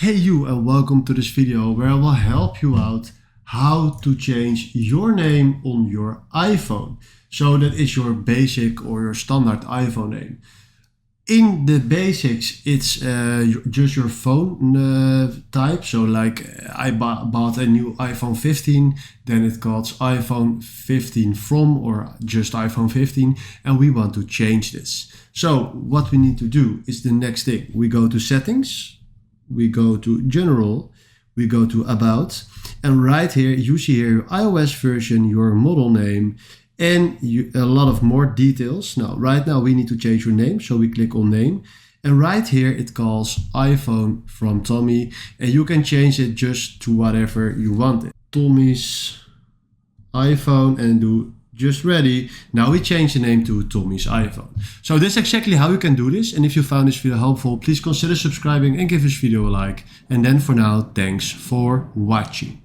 Hey you, and welcome to this video where I will help you out how to change your name on your iPhone. So that is your basic or your standard iPhone name. In the basics, it's just your phone type. So like I bought a new iPhone 15, then it calls iPhone 15 from or just iPhone 15, and we want to change this. So what we need to do is the next thing. We go to settings, we go to general, we go to about, and right here you see here your iOS version, your model name, and a lot of more details. Now, right now we need to change your name, so we click on name. And right here it calls iPhone from Tommy, and you can change it just to whatever you want it. Tommy's iPhone, and do just ready. Now we change the name to Tommy's iPhone. So this is exactly how you can do this. And if you found this video helpful, please consider subscribing and give this video a like. And then for now, thanks for watching.